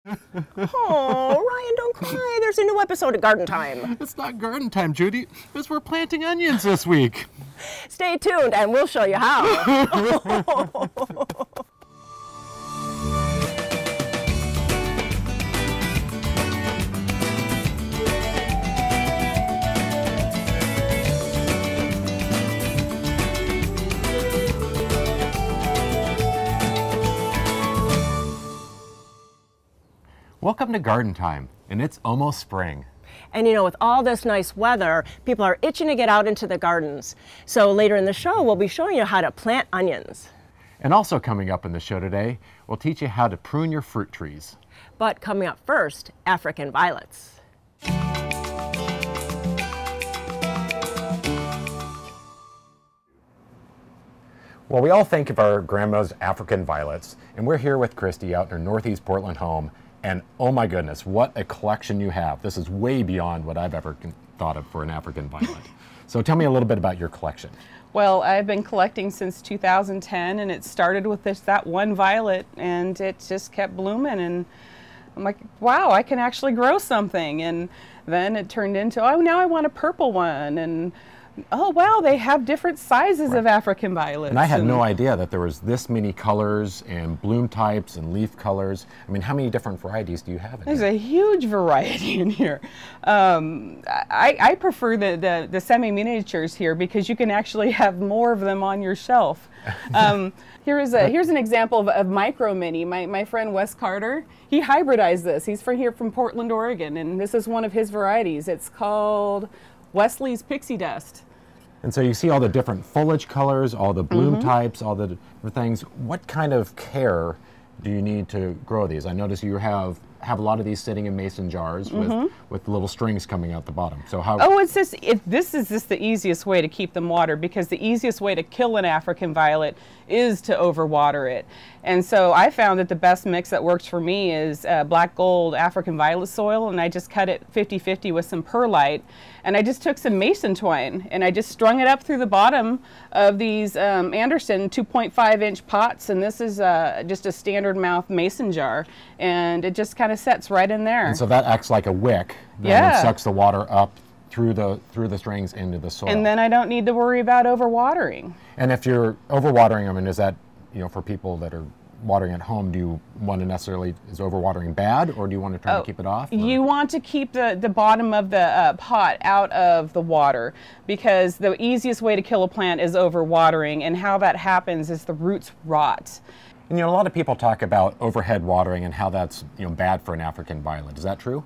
Oh, Ryan, don't cry. There's a new episode of Garden Time. It's not garden time, Judy. It's we're planting onions this week. Stay tuned and we'll show you how. Welcome to Garden Time, and it's almost spring. And you know, with all this nice weather, people are itching to get out into the gardens. So later in the show, we'll be showing you how to plant onions. And also coming up in the show today, we'll teach you how to prune your fruit trees. But coming up first, African violets. Well, we all think of our grandma's African violets, and we're here with Christy out in her Northeast Portland home. And oh my goodness, what a collection you have. This is way beyond what I've ever thought of for an African violet. So tell me a little bit about your collection. Well, I've been collecting since 2010, and it started with that one violet, and it just kept blooming, and I'm like, wow, I can actually grow something. And then it turned into, oh, now I want a purple one, and oh wow, they have different sizes of African violets. And I had no idea that there was this many colors and bloom types and leaf colors. I mean, how many different varieties do you have in There's here? a huge variety in here. I prefer the semi-miniatures here because you can actually have more of them on your shelf. Here's an example of micro mini. My friend Wes Carter, he hybridized this. He's from Portland, Oregon, and this is one of his varieties. It's called Wesley's Pixie Dust. And so you see all the different foliage colors, all the bloom types, all the different things. What kind of care do you need to grow these? I notice you have a lot of these sitting in mason jars with little strings coming out the bottom. So how? Oh, this is just the easiest way to keep them watered, because the easiest way to kill an African violet is to overwater it. And so I found that the best mix that works for me is black gold African violet soil, and I just cut it 50-50 with some perlite, and I just took some mason twine and I just strung it up through the bottom of these Anderson 2.5-inch pots, and this is just a standard mouth mason jar, and it just kind of sets right in there. And so that acts like a wick that sucks the water up through the strings into the soil. And then I don't need to worry about overwatering. And if you're overwatering, I mean, is that, for people that are watering at home, do you want to necessarily, is overwatering bad, or do you want to try to keep it off? Or? You want to keep the bottom of the pot out of the water, because the easiest way to kill a plant is overwatering, and how that happens is the roots rot. And a lot of people talk about overhead watering and how that's bad for an African violet. Is that true?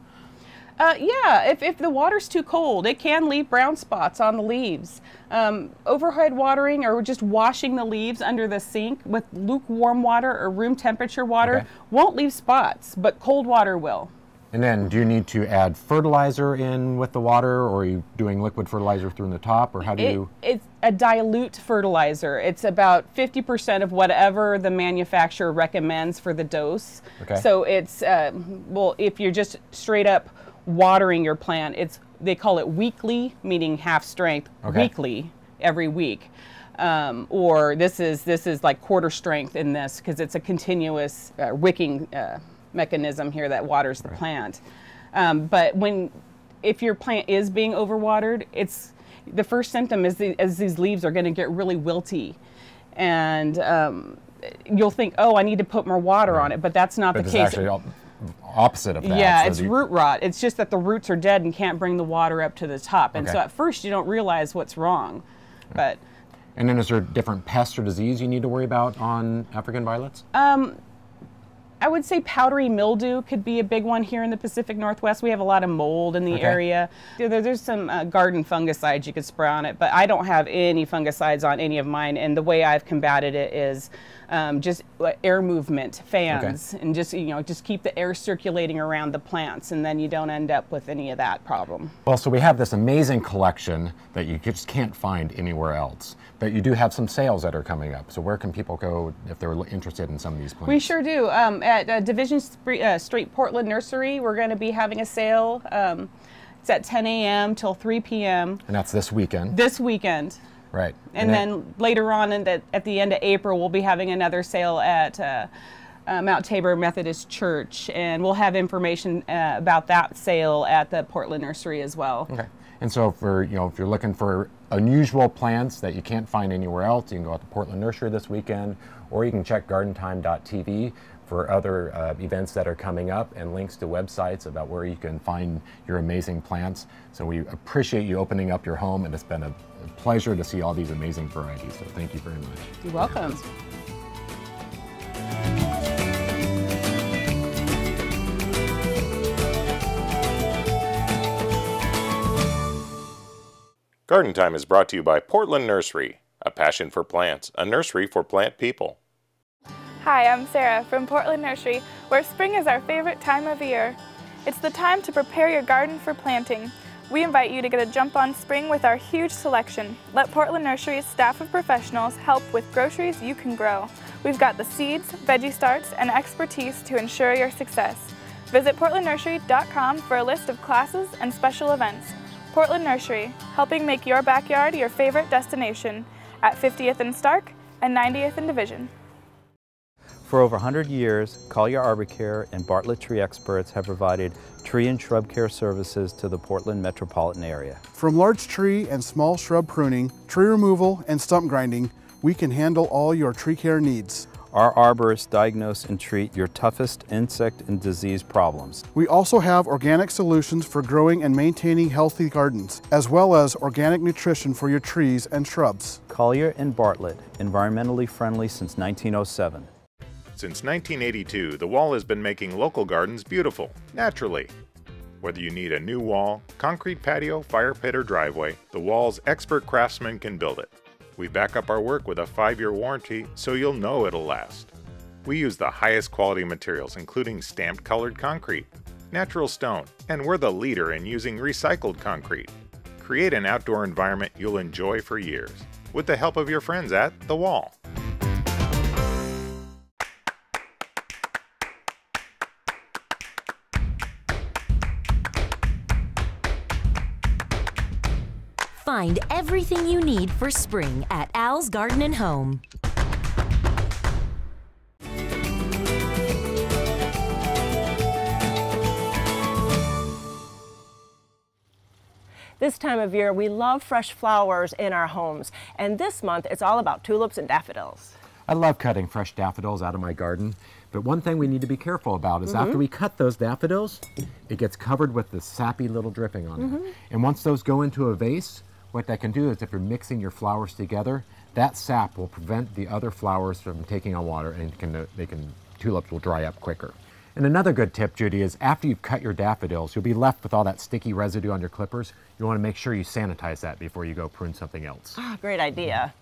Yeah, if the water's too cold, it can leave brown spots on the leaves. Overhead watering, or just washing the leaves under the sink with lukewarm water or room temperature water, won't leave spots, but cold water will. And then do you need to add fertilizer in with the water, or are you doing liquid fertilizer through the top, or how do you? It's a dilute fertilizer. It's about 50% of whatever the manufacturer recommends for the dose. Okay. So it's, well, if you're just straight up watering your plant, they call it weekly, meaning half strength, weekly, every week. Or this is like quarter strength in this, because it's a continuous wicking mechanism here that waters the plant. But if your plant is being overwatered, the first symptom is these leaves are going to get really wilty, and you'll think, oh, I need to put more water on it, but that's not the case. Actually opposite of that. Yeah, so it's root rot. It's just that the roots are dead and can't bring the water up to the top, and so at first you don't realize what's wrong. But and then is there different pests or disease you need to worry about on African violets? I would say powdery mildew could be a big one here in the Pacific Northwest. We have a lot of mold in the area. There's some garden fungicides you could spray on it, but I don't have any fungicides on any of mine, and the way I've combated it is just air movement, fans, and just keep the air circulating around the plants, and then you don't end up with any of that problem. Well, so we have this amazing collection that you just can't find anywhere else, but you do have some sales that are coming up. So where can people go if they're interested in some of these plants? We sure do. At Division Street Portland Nursery, we're going to be having a sale. It's at 10 a.m. till 3 p.m. And that's this weekend? This weekend. Right. And then later on at the end of April, we'll be having another sale at Mount Tabor Methodist Church, and we'll have information about that sale at the Portland Nursery as well. Okay. And so for, if you're looking for unusual plants that you can't find anywhere else, you can go out to Portland Nursery this weekend, or you can check gardentime.tv for other events that are coming up and links to websites about where you can find your amazing plants. So we appreciate you opening up your home, and it's been a pleasure to see all these amazing varieties. So thank you very much. You're welcome. Garden Time is brought to you by Portland Nursery, a passion for plants, a nursery for plant people. Hi, I'm Sara from Portland Nursery, where spring is our favorite time of year. It's the time to prepare your garden for planting. We invite you to get a jump on spring with our huge selection. Let Portland Nursery's staff of professionals help with groceries you can grow. We've got the seeds, veggie starts, and expertise to ensure your success. Visit portlandnursery.com for a list of classes and special events. Portland Nursery, helping make your backyard your favorite destination at 50th and Stark and 90th and Division. For over 100 years, Collier Arbor Care and Bartlett Tree Experts have provided tree and shrub care services to the Portland metropolitan area. From large tree and small shrub pruning, tree removal, and stump grinding, we can handle all your tree care needs. Our arborists diagnose and treat your toughest insect and disease problems. We also have organic solutions for growing and maintaining healthy gardens, as well as organic nutrition for your trees and shrubs. Collier and Bartlett, environmentally friendly since 1907. Since 1982, the Wall has been making local gardens beautiful, naturally. Whether you need a new wall, concrete patio, fire pit, or driveway, the Wall's expert craftsmen can build it. We back up our work with a 5-year warranty, so you'll know it'll last. We use the highest quality materials, including stamped colored concrete, natural stone, and we're the leader in using recycled concrete. Create an outdoor environment you'll enjoy for years, with the help of your friends at The Wall. Find everything you need for spring at Al's Garden and Home. This time of year, we love fresh flowers in our homes, and this month it's all about tulips and daffodils. I love cutting fresh daffodils out of my garden, but one thing we need to be careful about is after we cut those daffodils, it gets covered with this sappy little dripping on it. And once those go into a vase, what that can do is if you're mixing your flowers together, that sap will prevent the other flowers from taking on water, and tulips will dry up quicker. And another good tip, Judy, is after you've cut your daffodils, you'll be left with all that sticky residue on your clippers. You want to make sure you sanitize that before you go prune something else. Ah, great idea.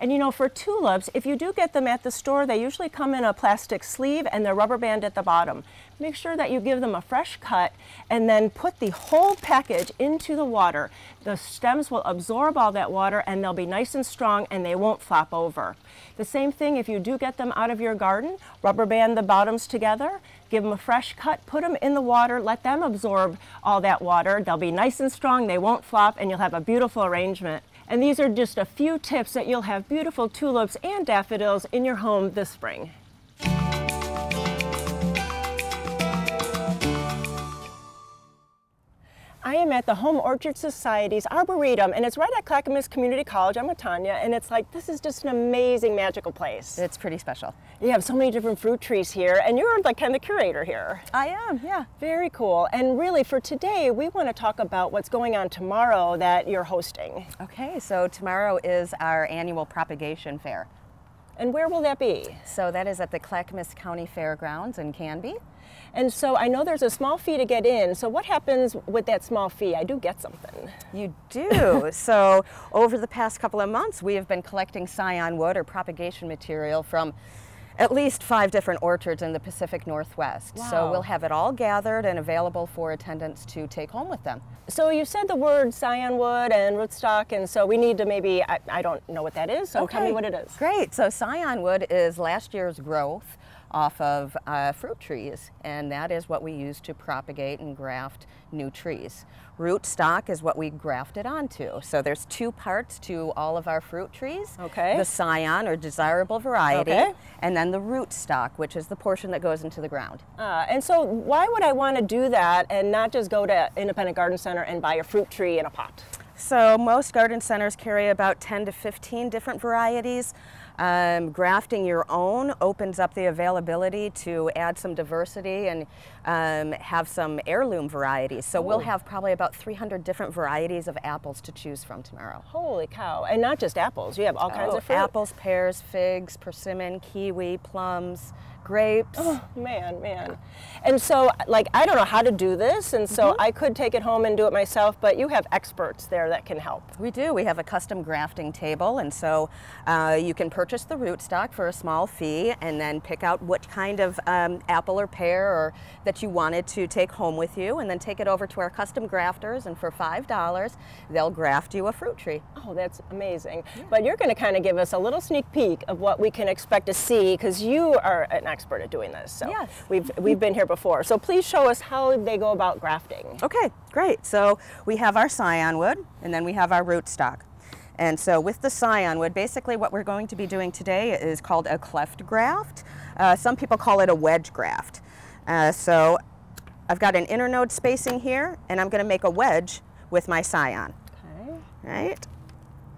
And for tulips, if you do get them at the store, they usually come in a plastic sleeve and they're rubber band at the bottom. Make sure that you give them a fresh cut and then put the whole package into the water. The stems will absorb all that water and they'll be nice and strong and they won't flop over. The same thing if you do get them out of your garden, rubber band the bottoms together, give them a fresh cut, put them in the water, let them absorb all that water. They'll be nice and strong, they won't flop, and you'll have a beautiful arrangement. And these are just a few tips that you'll have beautiful tulips and daffodils in your home this spring. I am at the Home Orchard Society's Arboretum, and it's right at Clackamas Community College. I'm with Tanya, and it's like, this is just an amazing, magical place. It's pretty special. You have so many different fruit trees here, and you're like kind of the curator here. I am, yeah. Very cool. And really, for today, we want to talk about what's going on tomorrow that you're hosting. Okay, so tomorrow is our annual propagation fair. And where will that be? So that is at the Clackamas County Fairgrounds in Canby. And so I know there's a small fee to get in. So what happens with that small fee? I do get something. You do. So over the past couple of months, we have been collecting scion wood or propagation material from at least 5 different orchards in the Pacific Northwest. Wow. So we'll have it all gathered and available for attendants to take home with them. So you said the word scion wood and rootstock, and so we need to maybe, I don't know what that is, so Okay. tell me what it is. Great. So scion wood is last year's growth off of fruit trees, and that is what we use to propagate and graft new trees. Root stock is what we grafted onto. So there's two parts to all of our fruit trees. Okay. The scion, or desirable variety, okay. and then the root stock, which is the portion that goes into the ground. And so why would I want to do that and not just go to Independent Garden Center and buy a fruit tree in a pot? So most garden centers carry about 10 to 15 different varieties. Grafting your own opens up the availability to add some diversity and have some heirloom varieties. So we'll have probably about 300 different varieties of apples to choose from tomorrow. Holy cow. And not just apples, you have all kinds of fruit. Apples, pears, figs, persimmon, kiwi, plums, grapes. Oh, man. And so, like, I don't know how to do this, and so I could take it home and do it myself, but you have experts there that can help. We do. We have a custom grafting table, and so you can purchase the rootstock for a small fee and then pick out what kind of apple or pear or that you wanted to take home with you, and then take it over to our custom grafters, and for $5, they'll graft you a fruit tree. Oh, that's amazing. Yeah. But you're going to kind of give us a little sneak peek of what we can expect to see, because you are an expert at doing this. So yes. We've been here before. So please show us how they go about grafting. Okay, great. So we have our scion wood, and then we have our rootstock. And so with the scion wood, basically what we're going to be doing today is called a cleft graft. Some people call it a wedge graft. So I've got an internode spacing here, and I'm going to make a wedge with my scion. Okay. Right?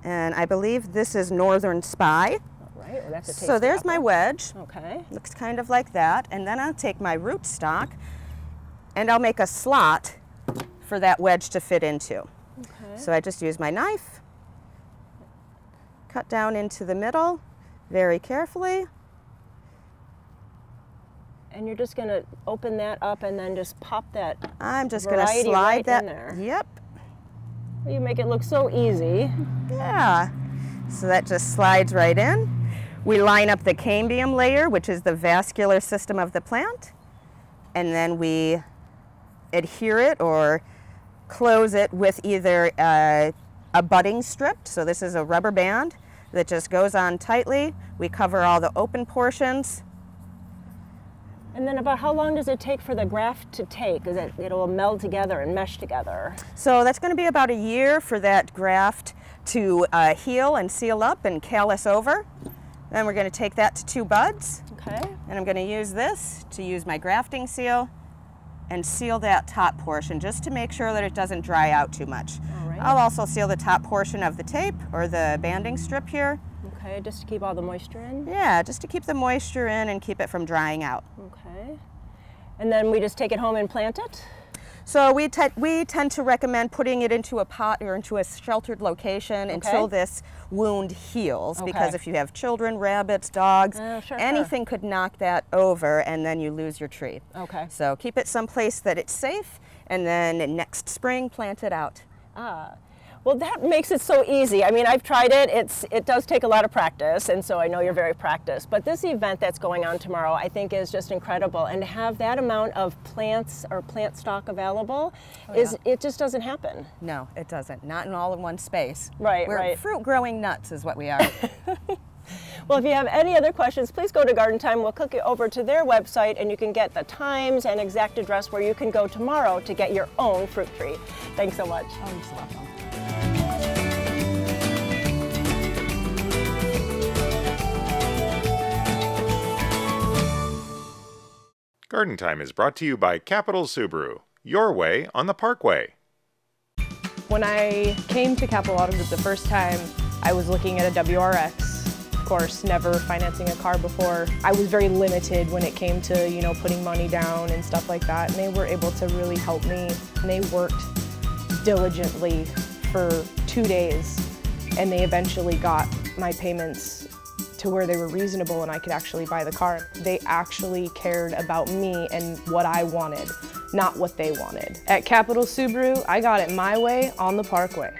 And I believe this is Northern Spy. Right. Well, that's a tasty so there's apple. my wedge. Okay. Looks kind of like that. And then I'll take my rootstock and I'll make a slot for that wedge to fit into. Okay. So I just use my knife, cut down into the middle very carefully. And you're just going to open that up and then just pop that. I'm just going to slide that in there. Yep. You make it look so easy. Yeah. So that just slides right in. We line up the cambium layer, which is the vascular system of the plant, and then we adhere it or close it with either a budding strip. So this is a rubber band that just goes on tightly. We cover all the open portions. And then about how long does it take for the graft to take? Is it'll meld together and mesh together? So that's going to be about a year for that graft to heal and seal up and callus over. Then we're going to take that to 2 buds. Okay. And I'm going to use this to use my grafting seal and seal that top portion just to make sure that it doesn't dry out too much. All right. I'll also seal the top portion of the tape or the banding strip here. Okay, just to keep all the moisture in? Yeah, just to keep the moisture in and keep it from drying out. Okay. And then we just take it home and plant it? So we tend to recommend putting it into a pot or into a sheltered location until this wound heals, because if you have children, rabbits, dogs, anything could knock that over and then you lose your tree. Okay. So keep it someplace that it's safe, and then next spring plant it out. Well, that makes it so easy. I mean, I've tried it. It does take a lot of practice, and so I know you're very practiced. But this event that's going on tomorrow, I think, is just incredible. And to have that amount of plants or plant stock available, it just doesn't happen. No, it doesn't. Not in all in one space. Right, We're fruit-growing nuts is what we are. Well, if you have any other questions, please go to Garden Time. We'll click you over to their website, and you can get the times and exact address where you can go tomorrow to get your own fruit tree. Thanks so much. Oh, you're so welcome. Garden Time is brought to you by Capital Subaru, your way on the Parkway. When I came to Capital Auto Group the first time, I was looking at a WRX. Of course, never financing a car before. I was very limited when it came to, you know, putting money down and stuff like that, and they were able to really help me. And they worked diligently for 2 days, and they eventually got my payments to where they were reasonable and I could actually buy the car. They actually cared about me and what I wanted, not what they wanted. At Capital Subaru, I got it my way on the Parkway.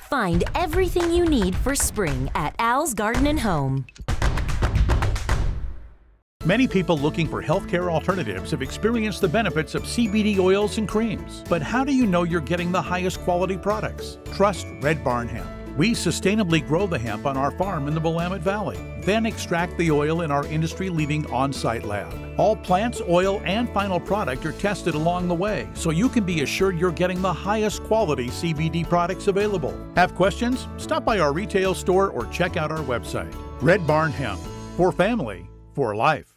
Find everything you need for spring at Al's Garden and Home. Many people looking for healthcare alternatives have experienced the benefits of CBD oils and creams. But how do you know you're getting the highest quality products? Trust Red Barn Hemp. We sustainably grow the hemp on our farm in the Willamette Valley, then extract the oil in our industry-leading on-site lab. All plants, oil, and final product are tested along the way, so you can be assured you're getting the highest quality CBD products available. Have questions? Stop by our retail store or check out our website. Red Barn Hemp. For family, for life.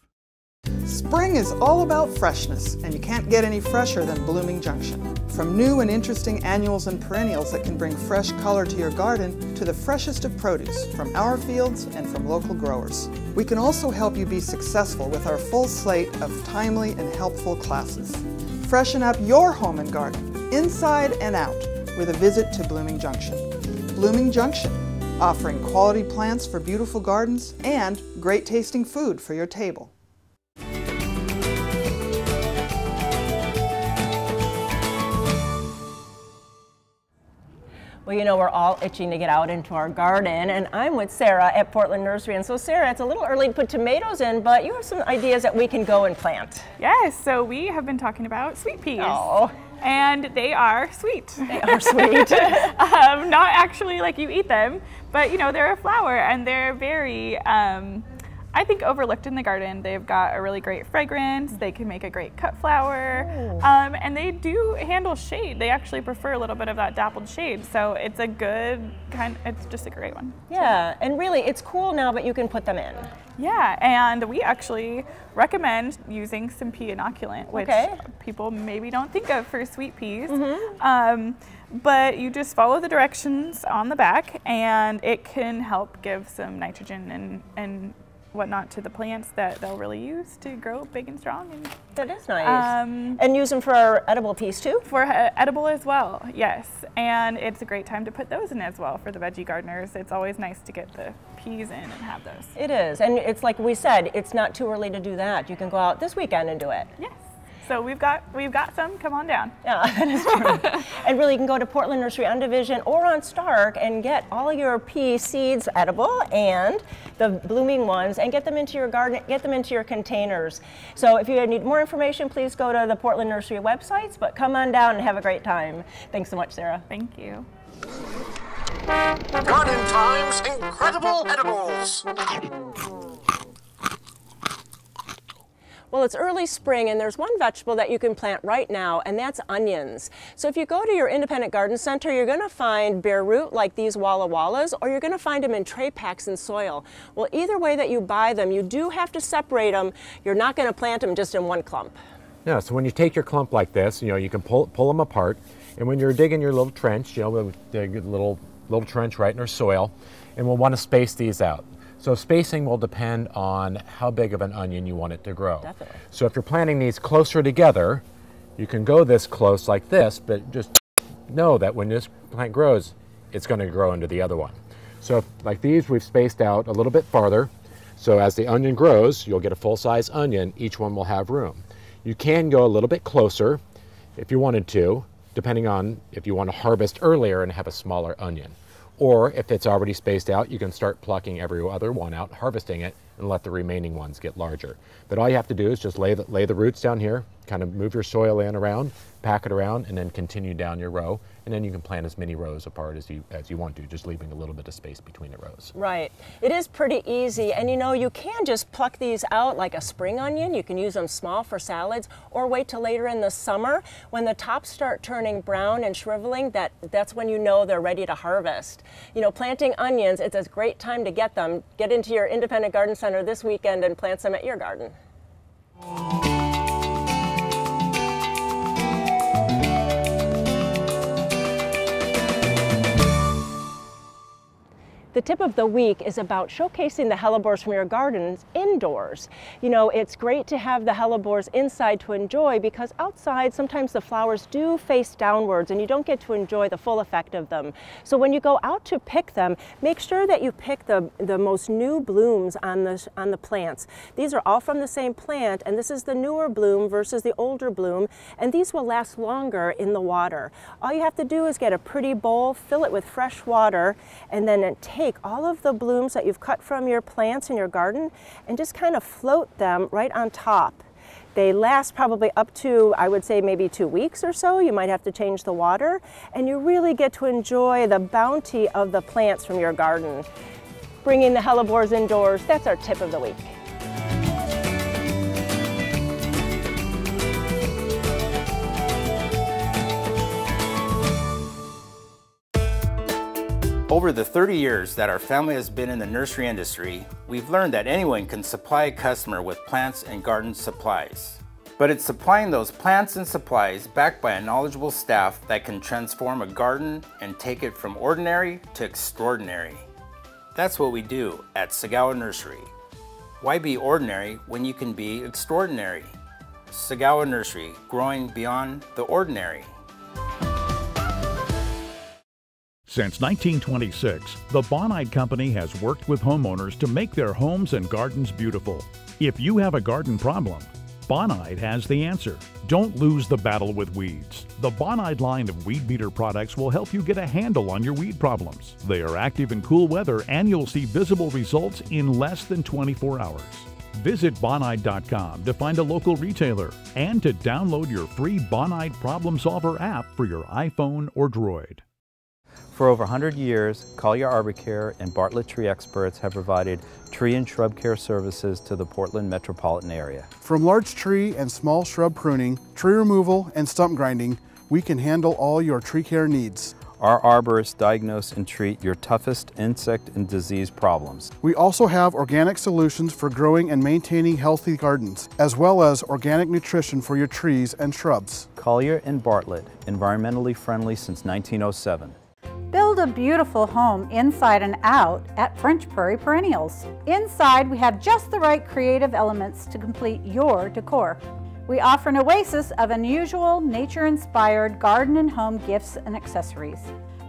Spring is all about freshness, and you can't get any fresher than Blooming Junction. From new and interesting annuals and perennials that can bring fresh color to your garden to the freshest of produce from our fields and from local growers. We can also help you be successful with our full slate of timely and helpful classes. Freshen up your home and garden, inside and out, with a visit to Blooming Junction. Blooming Junction, offering quality plants for beautiful gardens and great tasting food for your table. Well, you know, we're all itching to get out into our garden, and I'm with Sara at Portland Nursery. And so, Sara, it's a little early to put tomatoes in, but you have some ideas that we can go and plant. Yes, so we have been talking about sweet peas. Oh. And they are sweet. They are sweet. Not actually like you eat them, but you know, they're a flower and they're very, I think, overlooked in the garden. They've got a really great fragrance. They can make a great cut flower. And they do handle shade. They actually prefer a little bit of that dappled shade. So it's a good kind, it's just a great one. Yeah, and really it's cool now, but you can put them in. Yeah, and we actually recommend using some pea inoculant, which people maybe don't think of for sweet peas. But you just follow the directions on the back and it can help give some nitrogen and whatnot to the plants that they'll really use to grow big and strong. And that is nice. And use them for our edible peas too? For edible as well, yes. And it's a great time to put those in as well for the veggie gardeners. It's always nice to get the peas in and have those. It is, and it's like we said, it's not too early to do that. You can go out this weekend and do it. Yes. So we've got some, come on down. Yeah, that is true. And really you can go to Portland Nursery on Division or on Stark and get all your pea seeds edible and the blooming ones and get them into your garden, get them into your containers. So if you need more information, please go to the Portland Nursery websites, but come on down and have a great time. Thanks so much, Sara. Thank you. Garden Time's Incredible Edibles. Well, it's early spring and there's one vegetable that you can plant right now, and that's onions. So if you go to your independent garden center, you're gonna find bare root like these Walla Wallas, or you're gonna find them in tray packs in soil. Well, either way that you buy them, you do have to separate them. You're not gonna plant them just in one clump. Yeah, so when you take your clump like this, you know, you can pull them apart, and when you're digging your little trench, you know, we'll dig a little trench right in our soil, and we'll wanna space these out. So spacing will depend on how big of an onion you want it to grow. Definitely. So if you're planting these closer together, you can go this close like this, but just know that when this plant grows, it's going to grow into the other one. So like these, we've spaced out a little bit farther. So as the onion grows, you'll get a full-size onion. Each one will have room. You can go a little bit closer if you wanted to, depending on if you want to harvest earlier and have a smaller onion. Or if it's already spaced out, you can start plucking every other one out, harvesting it, and let the remaining ones get larger. But all you have to do is just lay the roots down here, kind of move your soil in around, pack it around, and then continue down your row. And then you can plant as many rows apart as you want to, just leaving a little bit of space between the rows. Right. It is pretty easy, and you know, you can just pluck these out like a spring onion. You can use them small for salads, or wait till later in the summer when the tops start turning brown and shriveling. That's when you know they're ready to harvest. You know, planting onions, it's a great time to get them. Get into your independent garden center this weekend and plant some at your garden. The tip of the week is about showcasing the hellebores from your gardens indoors. You know, it's great to have the hellebores inside to enjoy, because outside sometimes the flowers do face downwards and you don't get to enjoy the full effect of them. So when you go out to pick them, make sure that you pick the most new blooms on the plants. These are all from the same plant, and this is the newer bloom versus the older bloom, and these will last longer in the water. All you have to do is get a pretty bowl, fill it with fresh water, and then take take all of the blooms that you've cut from your plants in your garden and just kind of float them right on top. They last probably up to, I would say, maybe 2 weeks or so. You might have to change the water, and you really get to enjoy the bounty of the plants from your garden. Bringing the hellebores indoors, that's our tip of the week. Over the 30 years that our family has been in the nursery industry, we've learned that anyone can supply a customer with plants and garden supplies. But it's supplying those plants and supplies backed by a knowledgeable staff that can transform a garden and take it from ordinary to extraordinary. That's what we do at Sagawa Nursery. Why be ordinary when you can be extraordinary? Sagawa Nursery, growing beyond the ordinary. Since 1926, the Bonide Company has worked with homeowners to make their homes and gardens beautiful. If you have a garden problem, Bonide has the answer. Don't lose the battle with weeds. The Bonide line of weed beater products will help you get a handle on your weed problems. They are active in cool weather and you'll see visible results in less than 24 hours. Visit Bonide.com to find a local retailer and to download your free Bonide Problem Solver app for your iPhone or Droid. For over 100 years, Collier Arbor Care and Bartlett Tree Experts have provided tree and shrub care services to the Portland metropolitan area. From large tree and small shrub pruning, tree removal, and stump grinding, we can handle all your tree care needs. Our arborists diagnose and treat your toughest insect and disease problems. We also have organic solutions for growing and maintaining healthy gardens, as well as organic nutrition for your trees and shrubs. Collier and Bartlett, environmentally friendly since 1907. Build a beautiful home inside and out at French Prairie Perennials. Inside, we have just the right creative elements to complete your decor. We offer an oasis of unusual, nature-inspired garden and home gifts and accessories.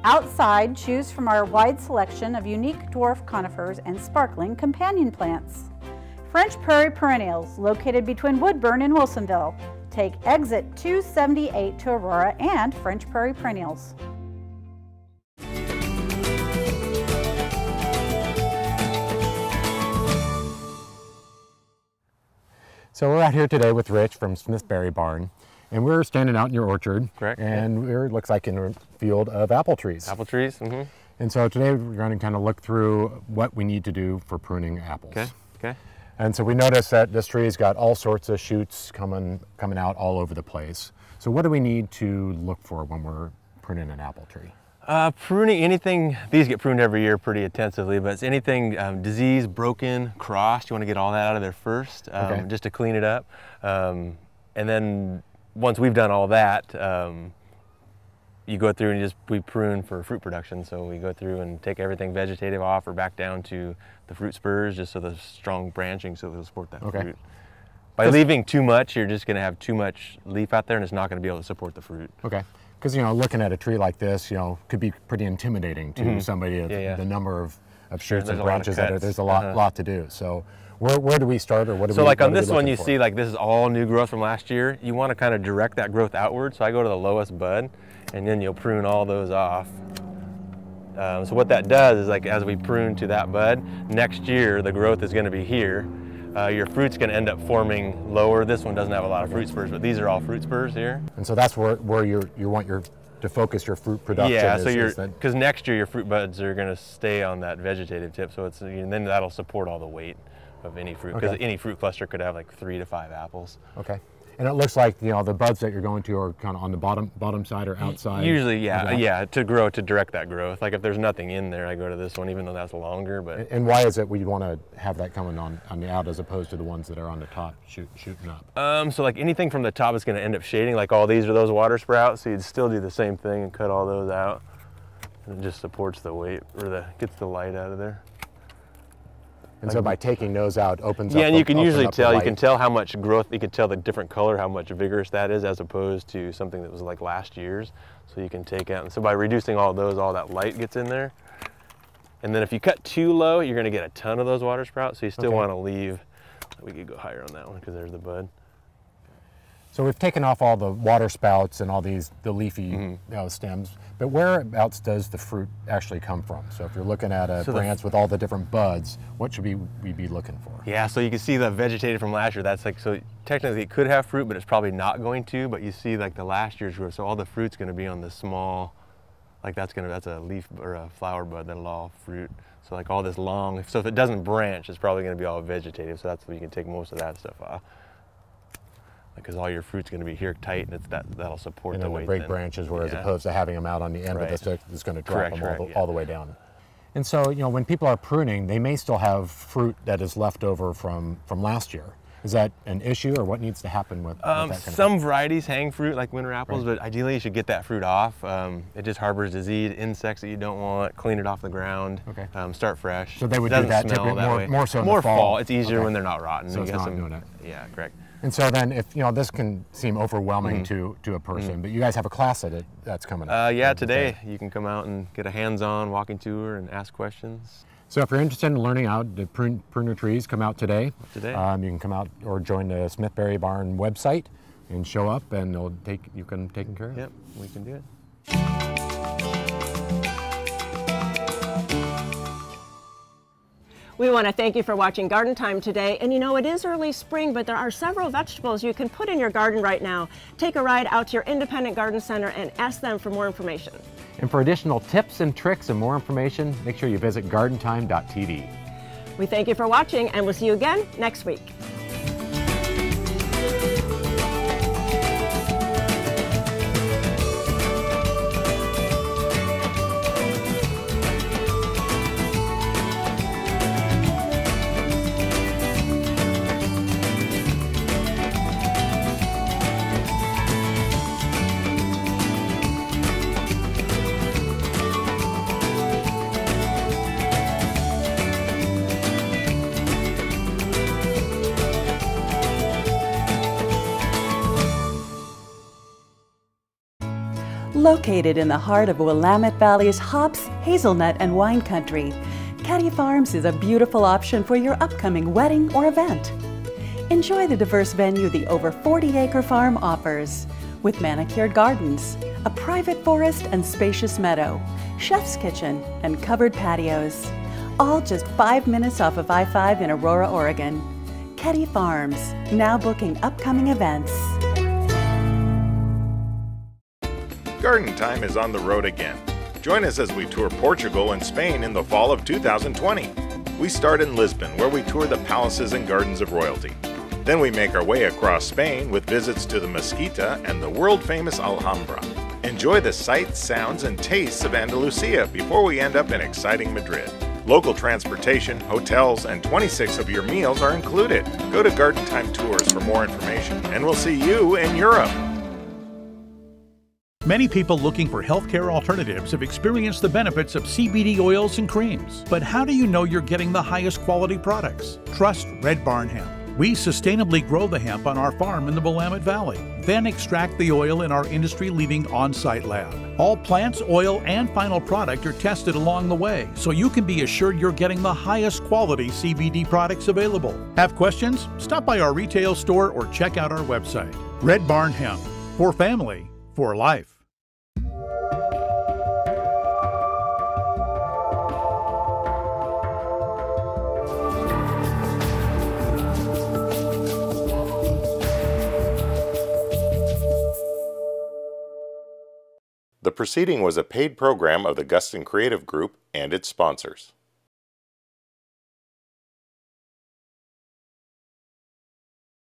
Outside, choose from our wide selection of unique dwarf conifers and sparkling companion plants. French Prairie Perennials, located between Woodburn and Wilsonville. Take exit 278 to Aurora and French Prairie Perennials. So we're out here today with Rich from Smith's Berry Barn, and we're standing out in your orchard. Correct. And we're, looks like in a field of apple trees. Apple trees. Mm-hmm. And so today we're going to kind of look through what we need to do for pruning apples. Okay. Okay. And so we noticed that this tree's got all sorts of shoots coming out all over the place. So what do we need to look for when we're pruning an apple tree? Pruning anything, these get pruned every year pretty intensively, but it's anything diseased, broken, crossed, you want to get all that out of there first, just to clean it up. And then once we've done all that, you go through and we prune for fruit production. So we go through and take everything vegetative off or back down to the fruit spurs, just so the strong branching so it'll support that fruit. By leaving too much, you're just going to have too much leaf out there and it's not going to be able to support the fruit. Okay. Because, you know, looking at a tree like this, you know, could be pretty intimidating to somebody of the number of shoots and branches that are, there's a lot to do. So where do we start, or what do we? So like on this one, you see like this is all new growth from last year. You want to kind of direct that growth outward. So I go to the lowest bud, and then you'll prune all those off. So what that does is, like, as we prune to that bud, next year the growth is going to be here. Your fruit's going to end up forming lower. This one doesn't have a lot of fruit spurs, but these are all fruit spurs here. And so that's where you want to focus your fruit production. Yeah, so because next year your fruit buds are going to stay on that vegetative tip, so and then that'll support all the weight of any fruit, because any fruit cluster could have like 3 to 5 apples. Okay. And it looks like, you know, the buds that you're going to are kind of on the bottom side or outside. Usually, yeah, to direct that growth. Like if there's nothing in there, I go to this one, even though that's longer. But and why is it we want to have that coming on the out as opposed to the ones that are on the top shooting up? So like anything from the top is going to end up shading. Like all these are those water sprouts, so you'd still do the same thing and cut all those out. And it just supports the weight, or gets the light out of there. And so by taking those out, opens up. Yeah, and you can usually tell. You can tell how much growth. You can tell the different color, how much vigorous that is, as opposed to something that was like last year's. So you can take out. And so by reducing all those, all that light gets in there. And then if you cut too low, you're going to get a ton of those water sprouts. So you still want to leave. We could go higher on that one because there's the bud. So we've taken off all the water spouts and all the leafy stems, but whereabouts does the fruit actually come from? So if you're looking at a branch with all the different buds, what should we be looking for? Yeah, so you can see the vegetated from last year. That's like, so technically it could have fruit, but it's probably not going to, but you see like the last year's growth. So all the fruit's gonna be on the small, like that's a leaf or a flower bud that'll all fruit. So like all this long, so if it doesn't branch, it's probably gonna be all vegetative. So that's where you can take most of that stuff off. Because all your fruit's going to be here tight, and that'll support the weight. And then the break branches, whereas opposed to having them out on the end of the stick, it's going to drop them all the way down. And so, you know, when people are pruning, they may still have fruit that is left over from last year. Is that an issue, or what needs to happen with that kind of Some varieties hang fruit, like winter apples, but ideally you should get that fruit off. It just harbors disease, insects that you don't want. Clean it off the ground. Okay. Start fresh. So they would do that typically more so in the fall. It's easier when they're not rotten. So it's not doing it. Yeah, correct. And so then, if you know, this can seem overwhelming to a person, but you guys have a class that's coming up. Yeah, today you can come out and get a hands-on walking tour and ask questions. So if you're interested in learning how to prune your trees, come out today. You can come out or join the Smithberry Barn website and show up, and you can take care of it. Yep, we can do it. We want to thank you for watching Garden Time today. And you know, it is early spring, but there are several vegetables you can put in your garden right now. Take a ride out to your independent garden center and ask them for more information. And for additional tips and tricks and more information, make sure you visit gardentime.tv. We thank you for watching, and we'll see you again next week. Located in the heart of Willamette Valley's hops, hazelnut, and wine country, Caddy Farms is a beautiful option for your upcoming wedding or event. Enjoy the diverse venue the over 40-acre farm offers, with manicured gardens, a private forest and spacious meadow, chef's kitchen, and covered patios, all just 5 minutes off of I-5 in Aurora, Oregon. Caddy Farms, now booking upcoming events. Garden Time is on the road again. Join us as we tour Portugal and Spain in the fall of 2020. We start in Lisbon, where we tour the palaces and gardens of royalty. Then we make our way across Spain with visits to the Mesquita and the world-famous Alhambra. Enjoy the sights, sounds, and tastes of Andalusia before we end up in exciting Madrid. Local transportation, hotels, and 26 of your meals are included. Go to Garden Time Tours for more information, and we'll see you in Europe. Many people looking for healthcare alternatives have experienced the benefits of CBD oils and creams. But how do you know you're getting the highest quality products? Trust Red Barn Hemp. We sustainably grow the hemp on our farm in the Willamette Valley, then extract the oil in our industry-leading on-site lab. All plants, oil, and final product are tested along the way, so you can be assured you're getting the highest quality CBD products available. Have questions? Stop by our retail store or check out our website. Red Barn Hemp. For family, for life. The proceeding was a paid program of the Guston Creative Group and its sponsors.